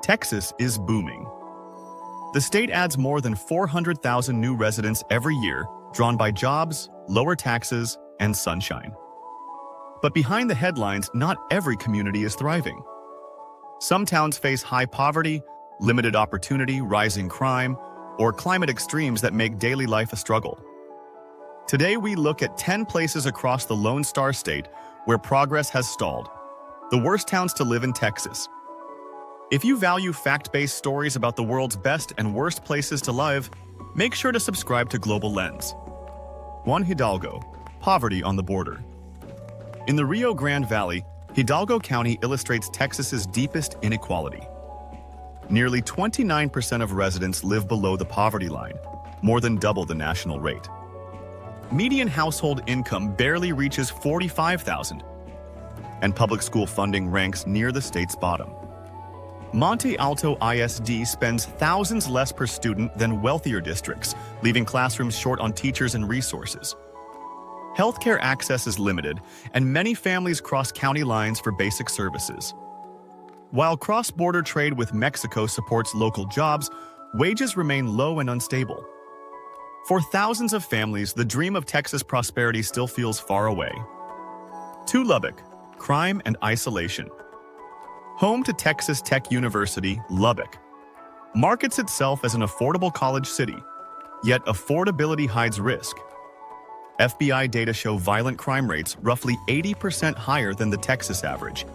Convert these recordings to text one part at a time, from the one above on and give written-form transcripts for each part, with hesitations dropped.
Texas is booming. The state adds more than 400,000 new residents every year, drawn by jobs, lower taxes, and sunshine. But behind the headlines, not every community is thriving. Some towns face high poverty, limited opportunity, rising crime, or climate extremes that make daily life a struggle. Today, we look at 10 places across the Lone Star State where progress has stalled. The worst towns to live in Texas. If you value fact-based stories about the world's best and worst places to live, make sure to subscribe to Global Lens. 1. Hidalgo, poverty on the border. In the Rio Grande Valley, Hidalgo County illustrates Texas's deepest inequality. Nearly 29% of residents live below the poverty line, more than double the national rate. Median household income barely reaches $45,000, and public school funding ranks near the state's bottom. Monte Alto ISD spends thousands less per student than wealthier districts, leaving classrooms short on teachers and resources. Healthcare access is limited, and many families cross county lines for basic services. While cross-border trade with Mexico supports local jobs, wages remain low and unstable. For thousands of families, the dream of Texas prosperity still feels far away. 2. Lubbock, crime and isolation. Home to Texas Tech University, Lubbock markets itself as an affordable college city, yet affordability hides risk. FBI data show violent crime rates roughly 80% higher than the Texas average,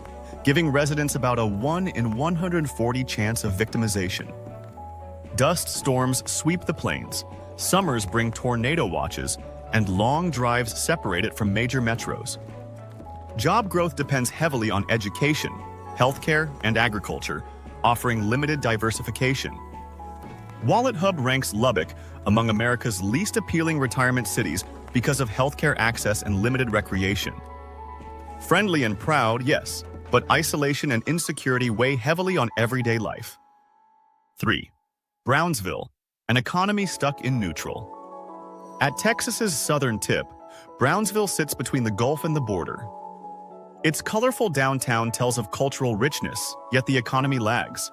giving residents about a 1 in 140 chance of victimization. Dust storms sweep the plains, summers bring tornado watches, and long drives separate it from major metros. Job growth depends heavily on education, healthcare, and agriculture, offering limited diversification. Wallet Hub ranks Lubbock among America's least appealing retirement cities because of healthcare access and limited recreation. Friendly and proud, yes, but isolation and insecurity weigh heavily on everyday life. 3. Brownsville, an economy stuck in neutral. At Texas's southern tip, Brownsville sits between the Gulf and the border. Its colorful downtown tells of cultural richness, yet the economy lags.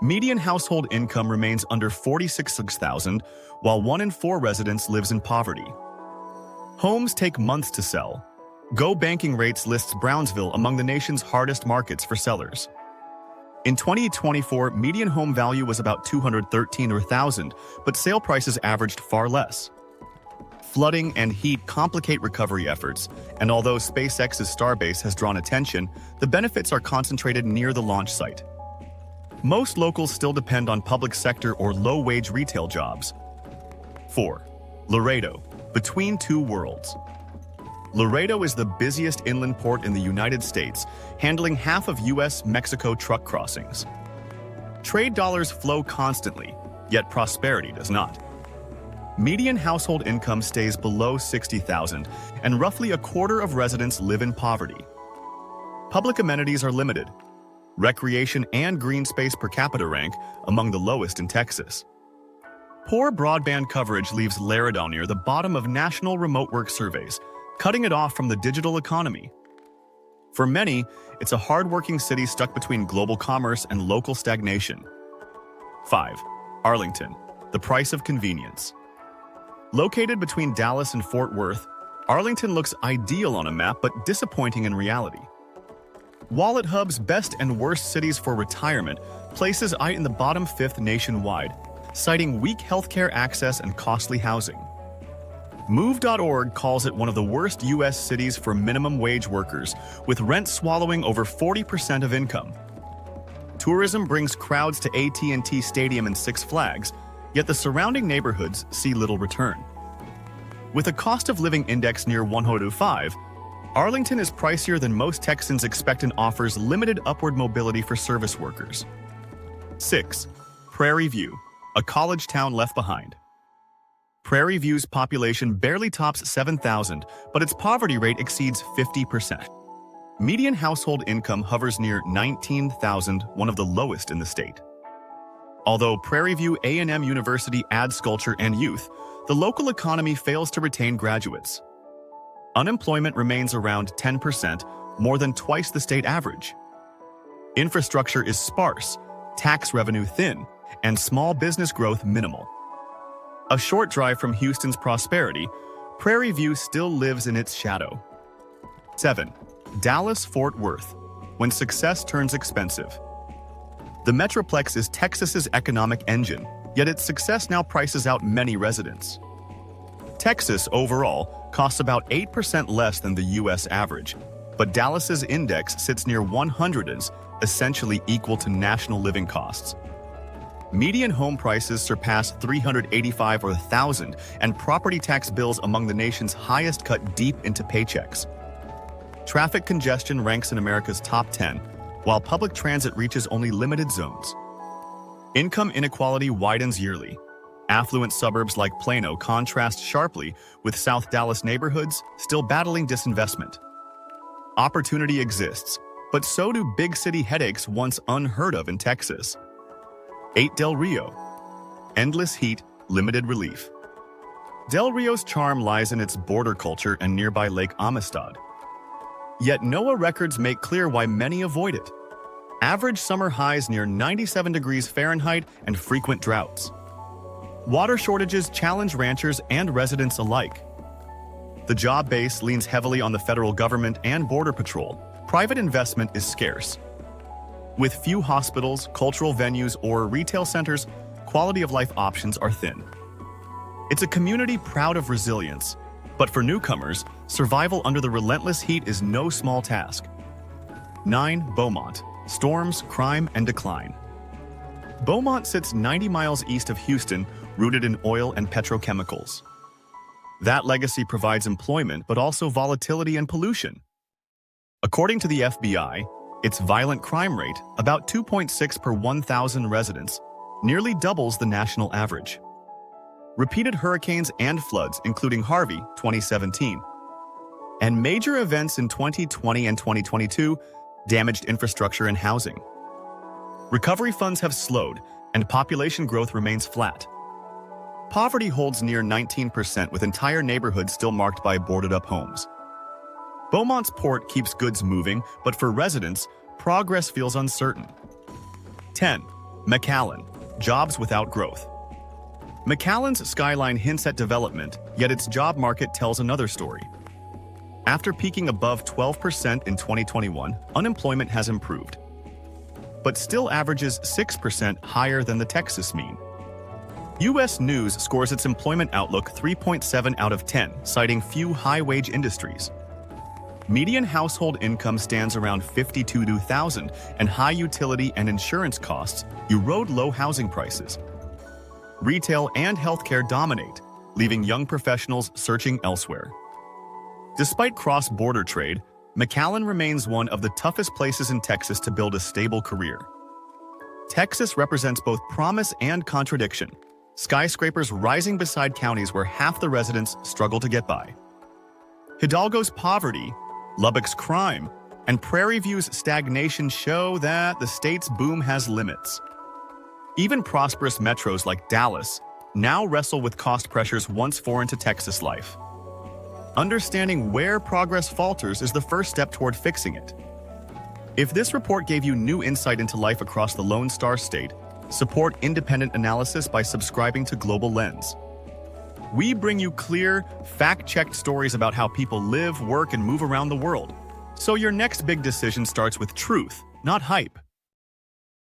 Median household income remains under $46,000, while 1 in 4 residents lives in poverty. Homes take months to sell. Go Banking Rates lists Brownsville among the nation's hardest markets for sellers. In 2024, median home value was about $213,000, but sale prices averaged far less. Flooding and heat complicate recovery efforts, and although SpaceX's Starbase has drawn attention, the benefits are concentrated near the launch site. Most locals still depend on public sector or low-wage retail jobs. 4. Laredo, between two worlds. Laredo is the busiest inland port in the United States, handling half of U.S.-Mexico truck crossings. Trade dollars flow constantly, yet prosperity does not. Median household income stays below $60,000, and roughly a quarter of residents live in poverty. Public amenities are limited. Recreation and green space per capita rank among the lowest in Texas. Poor broadband coverage leaves Laredo near the bottom of national remote work surveys, cutting it off from the digital economy. For many, it's a hard-working city stuck between global commerce and local stagnation. 5. Arlington, the price of convenience. Located between Dallas and Fort Worth, Arlington looks ideal on a map but disappointing in reality. Wallet Hub's best and worst cities for retirement places it in the bottom 5th nationwide, citing weak healthcare access and costly housing. Move.org calls it one of the worst U.S. cities for minimum wage workers, with rent swallowing over 40% of income. Tourism brings crowds to AT&T Stadium and Six Flags, yet the surrounding neighborhoods see little return. With a cost of living index near 105, Arlington is pricier than most Texans expect and offers limited upward mobility for service workers. 6. Prairie View, a college town left behind. Prairie View's population barely tops 7,000, but its poverty rate exceeds 50%. Median household income hovers near $19,000, one of the lowest in the state. Although Prairie View A&M University adds culture and youth, the local economy fails to retain graduates. Unemployment remains around 10%, more than twice the state average. Infrastructure is sparse, tax revenue thin, and small business growth minimal. A short drive from Houston's prosperity, Prairie View still lives in its shadow. 7. Dallas-Fort Worth, when success turns expensive. The Metroplex is Texas's economic engine, yet its success now prices out many residents. Texas, overall, costs about 8% less than the U.S. average, but Dallas's index sits near 100, essentially equal to national living costs. Median home prices surpass $385 or $1,000, and property tax bills among the nation's highest cut deep into paychecks. Traffic congestion ranks in America's top 10, while public transit reaches only limited zones. Income inequality widens yearly. Affluent suburbs like Plano contrast sharply with South Dallas neighborhoods still battling disinvestment. Opportunity exists, but so do big city headaches once unheard of in Texas. 8. Del Rio. Endless heat, limited relief. Del Rio's charm lies in its border culture and nearby Lake Amistad. Yet NOAA records make clear why many avoid it. Average summer highs near 97 degrees Fahrenheit and frequent droughts. Water shortages challenge ranchers and residents alike. The job base leans heavily on the federal government and Border Patrol. Private investment is scarce. With few hospitals, cultural venues, or retail centers, quality of life options are thin. It's a community proud of resilience, but for newcomers, survival under the relentless heat is no small task. 9. Beaumont. Storms, crime, and decline. Beaumont sits 90 miles east of Houston, rooted in oil and petrochemicals. That legacy provides employment, but also volatility and pollution. According to the FBI, its violent crime rate, about 2.6 per 1,000 residents, nearly doubles the national average. Repeated hurricanes and floods, including Harvey, 2017, and major events in 2020 and 2022, damaged infrastructure and housing. Recovery funds have slowed, and population growth remains flat. Poverty holds near 19%, with entire neighborhoods still marked by boarded-up homes. Beaumont's port keeps goods moving, but for residents, progress feels uncertain. 10. McAllen. Jobs without growth. McAllen's skyline hints at development, yet its job market tells another story. After peaking above 12% in 2021, unemployment has improved, but still averages 6% higher than the Texas mean. U.S. News scores its employment outlook 3.7 out of 10, citing few high-wage industries. Median household income stands around $52,000, and high utility and insurance costs erode low housing prices. Retail and healthcare dominate, leaving young professionals searching elsewhere. Despite cross-border trade, McAllen remains one of the toughest places in Texas to build a stable career. Texas represents both promise and contradiction, skyscrapers rising beside counties where half the residents struggle to get by. Hidalgo's poverty, Lubbock's crime, and Prairie View's stagnation show that the state's boom has limits. Even prosperous metros like Dallas now wrestle with cost pressures once foreign to Texas life. Understanding where progress falters is the first step toward fixing it. If this report gave you new insight into life across the Lone Star State, support independent analysis by subscribing to Global Lens. We bring you clear, fact-checked stories about how people live, work, and move around the world, so your next big decision starts with truth, not hype.